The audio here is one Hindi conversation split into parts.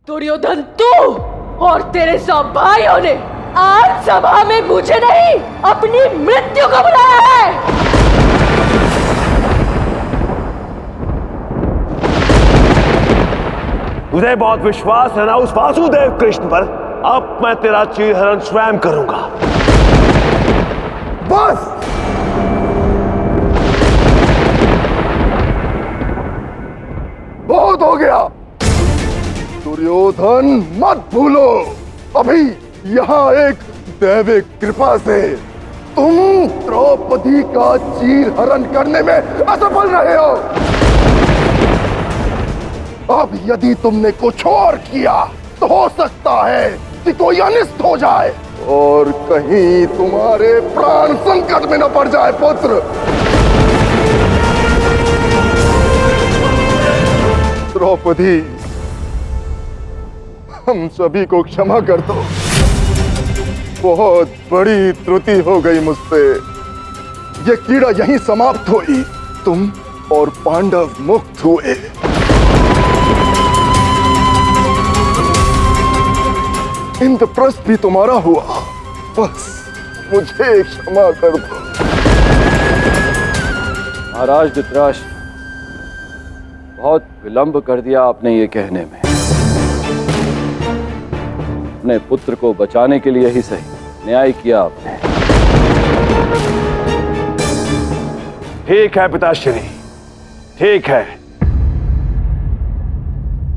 दुर्योधन, तू और तेरे सब भाइयों ने आज सभा में मुझे नहीं, अपनी मृत्यु को बुलाया है। तुझे बहुत विश्वास है ना उस वासुदेव कृष्ण पर? अब मैं तेरा चीरहरण स्वयं करूंगा। बस! बहुत हो गया। दुर्योधन, मत भूलो, अभी यहाँ एक दैविक कृपा से तुम द्रौपदी का चीरहरण करने में असफल रहे हो। अब यदि तुमने कुछ और किया तो हो सकता है कि कोई अनिष्ट हो जाए और कहीं तुम्हारे प्राण संकट में न पड़ जाए। पुत्र, द्रौपदी, हम सभी को क्षमा कर दो। बहुत बड़ी त्रुटि हो गई मुझसे। ये कीड़ा यहीं समाप्त हुई। तुम और पांडव मुक्त हुए। इंद्रप्रस्थ भी तुम्हारा हुआ। बस मुझे क्षमा कर दो। महाराज धृतराष्ट्र, बहुत विलंब कर दिया आपने ये कहने में। अपने पुत्र को बचाने के लिए ही सही न्याय किया आपने। ठीक है पिताश्री, ठीक है।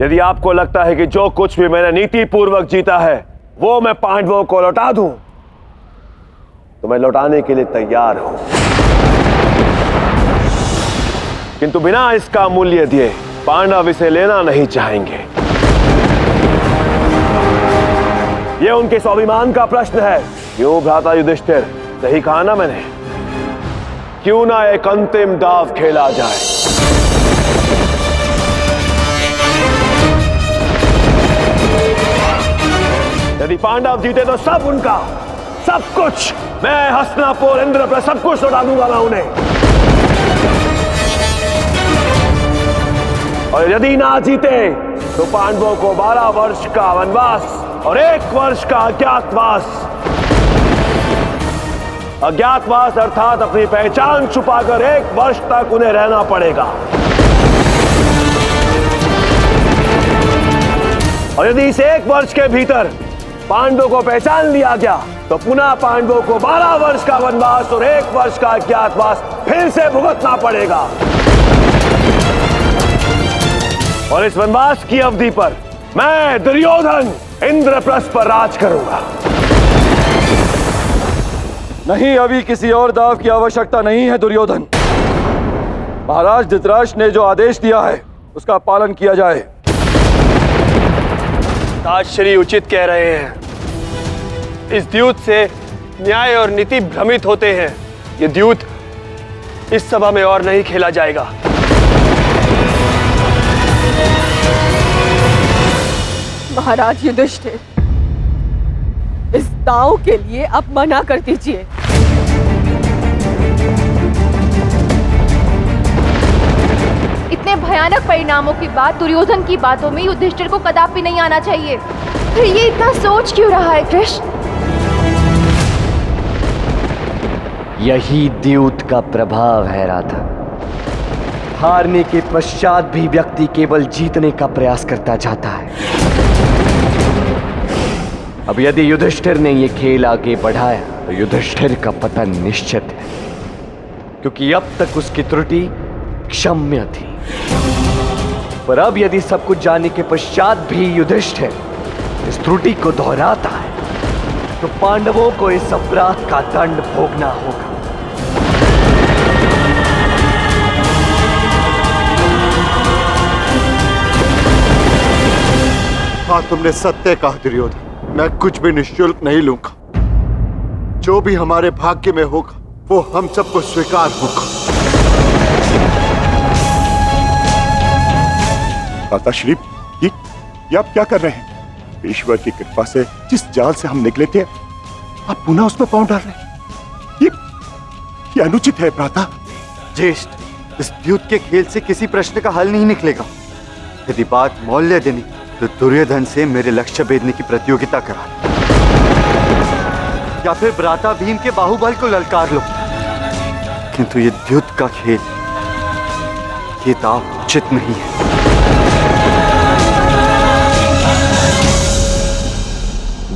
यदि आपको लगता है कि जो कुछ भी मैंने नीति पूर्वक जीता है वो मैं पांडवों को लौटा दूं, तो मैं लौटाने के लिए तैयार हूं, किंतु बिना इसका मूल्य दिए पांडव इसे लेना नहीं चाहेंगे। यह उनके स्वाभिमान का प्रश्न है। क्यों भ्राता युधिष्ठिर, सही कहा ना मैंने? क्यों ना एक अंतिम दांव खेला जाए? यदि पांडव जीते तो सब उनका, सब कुछ, मैं हस्तिनापुर, इंद्रप्रस्थ, सब कुछ लौटा दूंगा मैं उन्हें। और यदि ना जीते तो पांडवों को 12 वर्ष का वनवास और 1 वर्ष का अज्ञातवास। अज्ञातवास अर्थात अपनी पहचान छुपाकर 1 वर्ष तक उन्हें रहना पड़ेगा। और यदि इस 1 वर्ष के भीतर पांडवों को पहचान लिया गया तो पुनः पांडवों को 12 वर्ष का वनवास और 1 वर्ष का अज्ञातवास फिर से भुगतना पड़ेगा। और इस वनवास की अवधि पर मैं दुर्योधन इंद्रप्रस्थ पर राज करूंगा। नहीं, अभी किसी और दाव की आवश्यकता नहीं है दुर्योधन। महाराज धृतराष्ट्र ने जो आदेश दिया है उसका पालन किया जाए। ताजश्री उचित कह रहे हैं। इस द्यूत से न्याय और नीति भ्रमित होते हैं। ये द्यूत इस सभा में और नहीं खेला जाएगा। महाराज युधिष्ठिर, इस दांव के लिए आप मना कर दीजिए। इतने भयानक परिणामों के बाद दुर्योधन की बातों में युधिष्ठिर को कदापि नहीं आना चाहिए। फिर ये इतना सोच क्यों रहा है कृष्ण? यही द्यूत का प्रभाव है राधा। हारने के पश्चात भी व्यक्ति केवल जीतने का प्रयास करता जाता है। अब यदि युधिष्ठिर ने यह खेल आगे बढ़ाया तो युधिष्ठिर का पतन निश्चित है, क्योंकि अब तक उसकी त्रुटि क्षम्य थी। पर अब यदि सब कुछ जानने के पश्चात भी युधिष्ठिर इस त्रुटि को दोहराता है तो पांडवों को इस अपराध का दंड भोगना होगा। हाँ, तुमने सत्य कहा दुर्योधन। मैं कुछ भी निःशुल्क नहीं लूंगा। जो भी हमारे भाग्य में होगा वो हम सबको स्वीकार होगा। माताश्री, ये आप क्या कर रहे हैं? ईश्वर की कृपा से जिस जाल से हम निकले थे आप पुनः उसमें पांव डाल रहे हैं। ये अनुचित है भ्राता। ज्येष्ठ, इस द्यूत के खेल से किसी प्रश्न का हल नहीं निकलेगा। यदि बात मौल्य देनी तो दुर्योधन से मेरे लक्ष्य भेदने की प्रतियोगिता करा लो, या फिर भ्राता भीम के बाहुबल को ललकार लो, किंतु ये द्युत का खेल, ये दाव उचित नहीं है।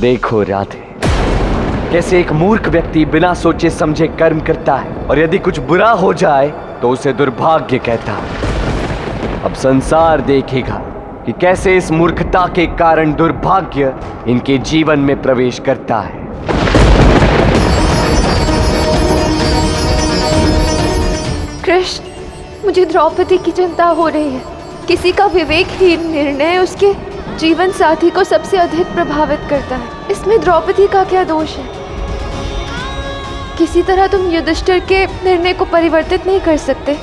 देखो राधे, कैसे एक मूर्ख व्यक्ति बिना सोचे समझे कर्म करता है और यदि कुछ बुरा हो जाए तो उसे दुर्भाग्य कहता है। अब संसार देखेगा कि कैसे इस मूर्खता के कारण दुर्भाग्य इनके जीवन में प्रवेश करता है। कृष्ण, मुझे द्रौपदी की चिंता हो रही है। किसी का विवेकहीन निर्णय उसके जीवन साथी को सबसे अधिक प्रभावित करता है। इसमें द्रौपदी का क्या दोष है? किसी तरह तुम युधिष्ठिर के निर्णय को परिवर्तित नहीं कर सकते।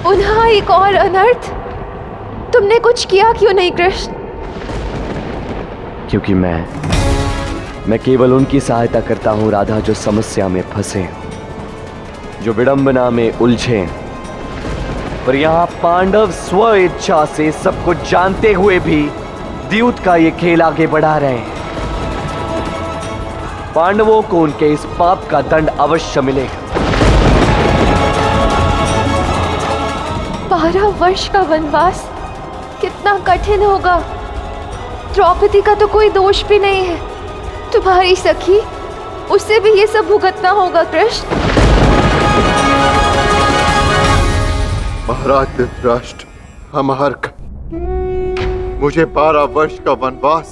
पुनः एक और अनर्थ। तुमने कुछ किया क्यों नहीं कृष्ण? क्योंकि मैं केवल उनकी सहायता करता हूं राधा जो समस्या में फंसे हैं, जो विडंबना में उलझे हैं। पर यहां पांडव स्व इच्छा से सब कुछ जानते हुए भी द्यूत का ये खेल आगे बढ़ा रहे हैं। पांडवों को उनके इस पाप का दंड अवश्य मिलेगा। 12 वर्ष का वनवास कितना कठिन होगा। द्रौपदी का तो कोई दोष भी नहीं है। तुम्हारी सखी, उससे भी ये सब भुगतना होगा कृष्ण। महाराज धृतराष्ट्र, हमार मुझे 12 वर्ष का वनवास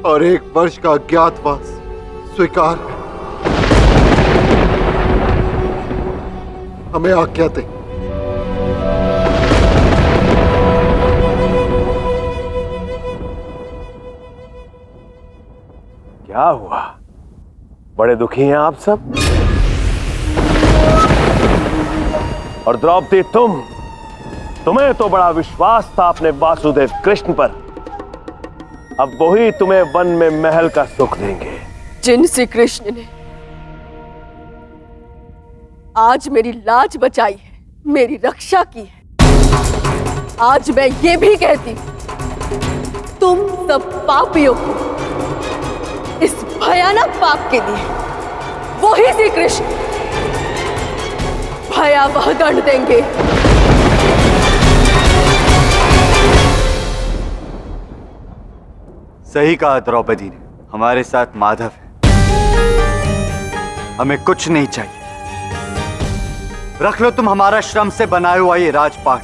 और 1 वर्ष का अज्ञातवास स्वीकार है। हमें आज्ञा दें। क्या हुआ? बड़े दुखी हैं आप सब? और द्रौपदी, तुम्हें तो बड़ा विश्वास था अपने वासुदेव कृष्ण पर। अब वही तुम्हें वन में महल का सुख देंगे। जिनसे कृष्ण ने आज मेरी लाज बचाई है, मेरी रक्षा की है, आज मैं ये भी कहती हूं, तुम सब पापियों को इस भयानक पाप के लिए वही श्री कृष्ण भयावह दंड देंगे। सही कहा द्रौपदी ने, हमारे साथ माधव है, हमें कुछ नहीं चाहिए। रख लो तुम हमारा श्रम से बनाया हुआ ये राजपाट।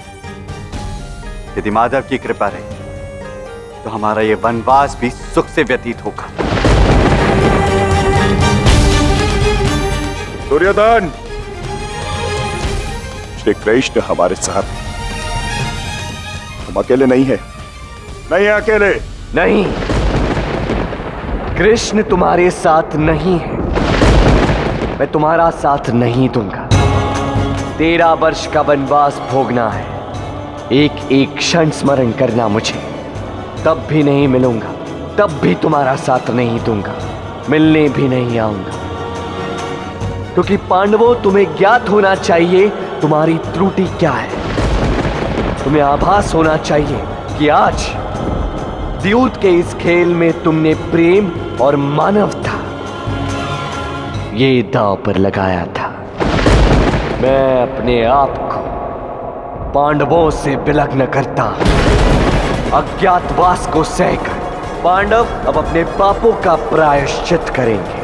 यदि माधव की कृपा रही तो हमारा ये वनवास भी सुख से व्यतीत होगा। दुर्योधन, श्री कृष्ण हमारे साथ, हम अकेले नहीं है, नहीं है अकेले। नहीं, कृष्ण तुम्हारे साथ नहीं है। मैं तुम्हारा साथ नहीं दूंगा। 13 वर्ष का वनवास भोगना है। एक एक क्षण स्मरण करना मुझे, तब भी नहीं मिलूंगा, तब भी तुम्हारा साथ नहीं दूंगा, मिलने भी नहीं आऊंगा। क्योंकि पांडवों, तुम्हें ज्ञात होना चाहिए तुम्हारी त्रुटि क्या है। तुम्हें आभास होना चाहिए कि आज द्यूत के इस खेल में तुमने प्रेम और मानवता ये दांव पर लगाया था। मैं अपने आप को पांडवों से विलग्न करता, अज्ञातवास को सहकर पांडव अब अपने पापों का प्रायश्चित करेंगे।